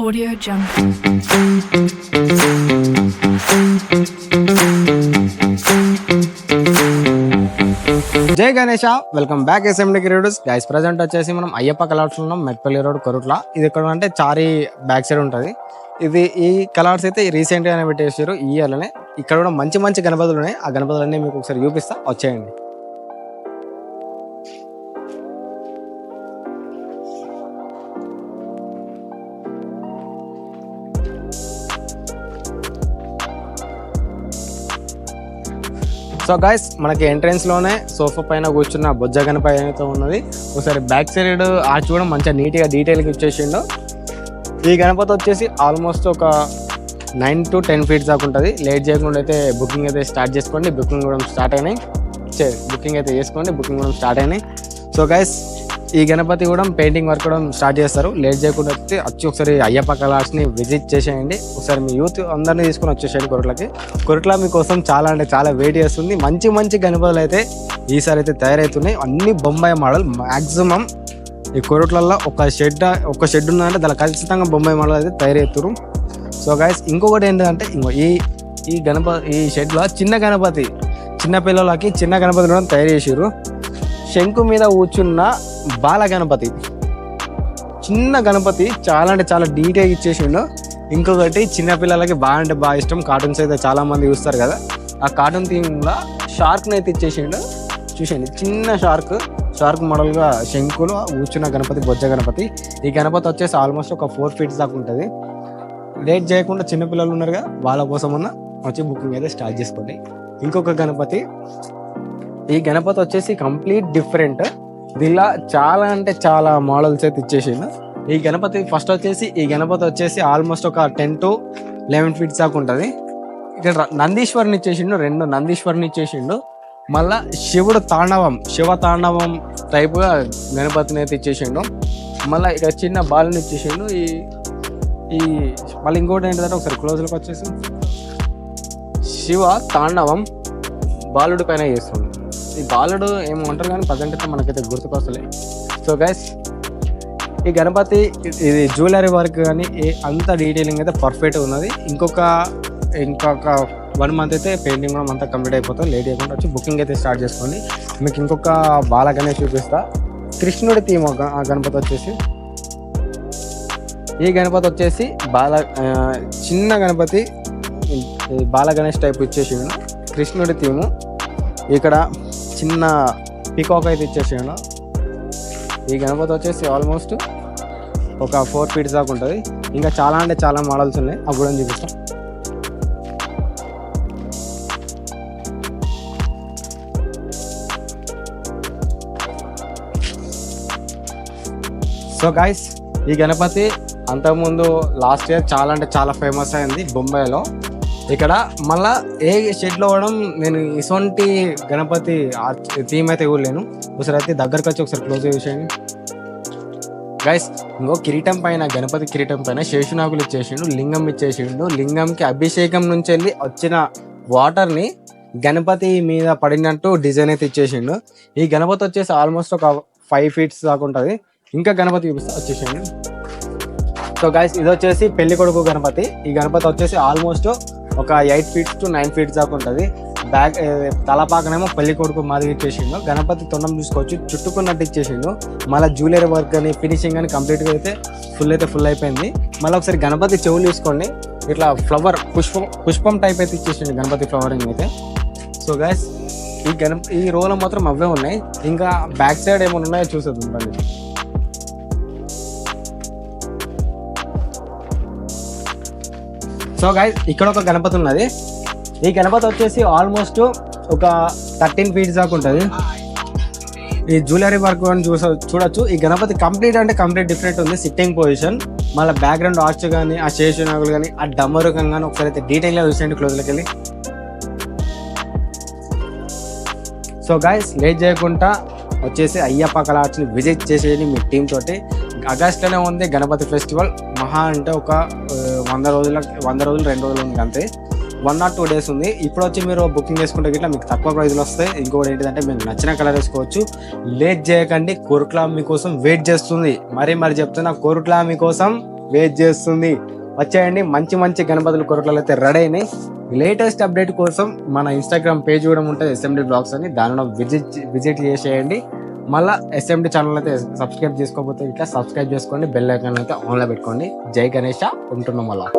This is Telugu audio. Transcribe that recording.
Audio Jungle. జై Ganesha, welcome back SMD creators. Guys present వచ్చేసి మనం అయ్యప్ప కలర్స్ ఉన్నాం, మెట్పల్లి రోడ్, కొరుట్ల. ఇది ఎక్కడ అంటే చారి బ్యాక్ సైడ్ ఉంటుంది. ఇది ఈ కలర్స్ అయితే రీసెంట్ గానే పెట్టేసారు ఈ ఇయర్లోనే. ఇక్కడ కూడా మంచి మంచి గణపతులు ఉన్నాయి. ఆ గణపతులన్నీ మీకు ఒకసారి చూపిస్తా, వచ్చేయండి. సో గైస్, మనకి ఎంట్రన్స్ లోనే సోఫా పైన కూర్చున్న బొజ్జ గణపతి అయితే ఉన్నది. ఒకసారి బ్యాక్ సైడ్ ఆర్చ్ కూడా మంచిగా నీట్గా డీటెయిల్గా ఇచ్చేసిండు. ఈ గణపతి వచ్చేసి ఆల్మోస్ట్ ఒక 9 to 10 feet దాకా ఉంటుంది. లేట్ చేయకుండా అయితే బుకింగ్ అయితే స్టార్ట్ చేసుకోండి. బుకింగ్ కూడా స్టార్ట్ అయినాయి. బుకింగ్ కూడా స్టార్ట్ అయినాయి. సో గైస్, ఈ గణపతి కూడా పెయింటింగ్ వర్క్ కూడా స్టార్ట్ చేస్తారు. లేట్ చేయకుండా వచ్చి ఒకసారి అయ్యప్ప కలర్స్ని విజిట్ చేసేయండి. ఒకసారి మీ యూత్ అందరినీ తీసుకొని వచ్చేసేయండి కొరట్లకి. కొరట్ల మీకోసం చాలా అంటే చాలా వెయిట్ చేస్తుంది. మంచి మంచి గణపతులు అయితే ఈసారి అయితే తయారవుతున్నాయి. అన్ని బొంబాయి మోడల్. మ్యాక్సిమం ఈ కొరట్లలో ఒక షెడ్ ఉందంటే దాని ఖచ్చితంగా బొంబాయి మోడల్ అయితే తయారవుతారు. సో గైస్, ఇంకొకటి ఏంటంటే ఈ షెడ్లో చిన్న పిల్లలకి చిన్న గణపతి కూడా తయారు చేసారు. శంకు మీద కూర్చున్న బాల గణపతి, చిన్న గణపతి చాలా అంటే చాలా డీటెయిల్ ఇచ్చేసిండు. ఇంకొకటి చిన్నపిల్లలకి బాగా ఇష్టం. కార్టూన్స్ అయితే చాలా మంది చూస్తారు కదా, ఆ కార్టూన్ థీమ్లో షార్క్ని అయితే ఇచ్చేసిండు. చూసేయండి, చిన్న షార్క్ మోడల్గా శంకులు కూర్చున్న గణపతి, బొజ్జ గణపతి. ఈ గణపతి వచ్చేసి ఆల్మోస్ట్ ఒక 4 feet దాకా ఉంటుంది. లేట్ చేయకుండా చిన్నపిల్లలు ఉన్నారుగా, వాళ్ళ కోసం వచ్చి బుకింగ్ అయితే స్టార్ట్ చేసుకోండి. ఇంకొక గణపతి, ఈ గణపతి వచ్చేసి కంప్లీట్ డిఫరెంట్. దీనిలో చాలా అంటే చాలా మోడల్స్ అయితే ఇచ్చేసిండు. ఈ గణపతి వచ్చేసి ఆల్మోస్ట్ ఒక 10 to 11 feet దాకా ఉంటుంది. ఇక్కడ నందీశ్వరుని ఇచ్చేసిండు, 2 నందీశ్వరుని ఇచ్చేసిండు. మళ్ళా శివ తాండవం టైప్గా గణపతిని అయితే ఇచ్చేసిండు. మళ్ళీ ఇక్కడ చిన్న బాలుని ఇచ్చేసిండు. ఈ మళ్ళీ ఇంకోటి ఏంటంటే ఒకసారి క్లోజ్లోకి వచ్చేసి శివ తాండవం బాలుడి పైన చేస్తుండు. ఈ బాలుడు ఏమంటారు కానీ ప్రజెంట్ అయితే మనకైతే గుర్తుకొస్తలే. సో గైస్, ఈ గణపతి ఇది జ్యువెలరీ వర్క్ కానీ అంత డీటెయిలింగ్ అయితే పర్ఫెక్ట్గా ఉన్నది. ఇంకొక 1 month అయితే పెయింటింగ్ కూడా అంతా కంప్లీట్ అయిపోతుంది. లేట్ చేయకుండా వచ్చి బుకింగ్ అయితే స్టార్ట్ చేసుకోండి. మీకు ఇంకొక బాల గణేష్ చూపిస్తా. కృష్ణుడి థీమ్ ఆ గణపతి వచ్చేసి. ఈ గణపతి వచ్చేసి చిన్న గణపతి, బాల గణేష్ టైప్ ఇచ్చేసిండు. కృష్ణుడి థీము. ఇక్కడ చిన్న పీకాక్ అయితే ఇచ్చేసాను. ఈ గణపతి వచ్చేసి ఆల్మోస్ట్ ఒక 4 feet దాకా ఉంటుంది. ఇంకా చాలా అంటే చాలా మోడల్స్ ఉన్నాయి, అవి కూడా చూపిస్తాం. సో గైస్, ఈ గణపతి అంతకుముందు లాస్ట్ ఇయర్ చాలా అంటే చాలా ఫేమస్ అయింది బొంబాయిలో. ఇక్కడ మళ్ళా ఏ షెడ్లో కూడా నేను ఇటువంటి గణపతి థీమ్ అయితే ఇవ్వలేను. ఒకసారి అయితే దగ్గరకు వచ్చి ఒకసారి క్లోజ్ చేసేయండి గైస్. గణపతి కిరీటం పైన శేషునాగులు ఇచ్చేసిండు, లింగం ఇచ్చేసిండు. లింగంకి అభిషేకం నుంచి వెళ్ళి వచ్చిన వాటర్ని గణపతి మీద పడినట్టు డిజైన్ అయితే ఇచ్చేసిండు. ఈ గణపతి వచ్చేసి ఆల్మోస్ట్ ఒక 5 feet దాకా ఉంటుంది. ఇంకా గణపతి చూపిస్తా, వచ్చేసిండు. సో గైస్, ఇది వచ్చేసి పెళ్లి కొడుకు గణపతి. ఈ గణపతి వచ్చేసి ఆల్మోస్ట్ ఒక 8 feet to 9 feet దాకా ఉంటుంది. తలపాకనేమో పెళ్లి కొడుకు మాదిరి ఇచ్చేసిండు. గణపతి తొండం చూసుకోవచ్చు, చుట్టుకున్నట్టు ఇచ్చేసిండు. మళ్ళీ జ్యువెలరీ వర్క్ అని ఫినిషింగ్ అని కంప్లీట్గా అయితే ఫుల్ అయిపోయింది. మళ్ళీ ఒకసారి గణపతి చెవులు తీసుకోండి, ఇట్లా పుష్పం టైప్ అయితే ఇచ్చేసిండు గణపతి ఫ్లవరింగ్ అయితే. సో గైస్, ఈ రోలో మాత్రం అవే ఉన్నాయి. ఇంకా బ్యాక్ సైడ్ ఏమైనా ఉన్నాయో చూసేద్దాం. సో గైస్, ఇక్కడ ఒక గణపతి ఉన్నది. ఈ గణపతి వచ్చేసి ఆల్మోస్ట్ ఒక 13 feet దాకా ఉంటుంది. ఈ జ్యువెలరీ వర్క్ చూడొచ్చు. ఈ గణపతి కంప్లీట్ డిఫరెంట్ ఉంది. సిట్టింగ్ పొజిషన్, మళ్ళీ బ్యాక్గ్రౌండ్ ఆర్చ్ కానీ, ఆ శేషునాగులు కానీ, ఆ డమరుకం కానీ ఒకసారి అయితే డీటెయిల్గా చూసేయండి క్లోజ్లోకి వెళ్ళి. సో గైస్, లేట్ చేయకుండా వచ్చేసి అయ్యప్ప కలర్స్ని విజిట్ చేసేయండి మీ టీమ్ తోటి. ఆగస్ట్లోనే ఉంది గణపతి ఫెస్టివల్. మహా అంటే ఒక 100 రోజులు 2 రోజులు ఉంది అంతే. 1 or 2 days ఉంది. ఇప్పుడు వచ్చి మీరు బుకింగ్ చేసుకుంటే గిట్లా మీకు తక్కువ ప్రైజ్లో వస్తాయి. ఇంకోటి ఏంటంటే మీకు నచ్చిన కలర్ వేసుకోవచ్చు. లేట్ చేయకండి, కొరుట్ల మీకోసం వెయిట్ చేస్తుంది. మరి చెప్తున్నా, కొరుట్ల మీకోసం వెయిట్ చేస్తుంది. వచ్చేయండి, మంచి మంచి గణపతులు కొరట్లలో అయితే రెడీ అయినాయి. లేటెస్ట్ అప్డేట్ కోసం మన ఇన్స్టాగ్రామ్ పేజ్ కూడా ఉంటుంది SMD బ్లాగ్స్ అని, దానిలో విజిట్ చేసేయండి. మళ్ళీ SMD ఛానల్ అయితే సబ్స్క్రైబ్ చేసుకోకపోతే ఇట్లా సబ్స్క్రైబ్ చేసుకోండి, బెల్ ఐకాన్ అయితే ఆన్లో పెట్టుకోండి. జై గణేష, ఉంటున్నాం మళ్ళా.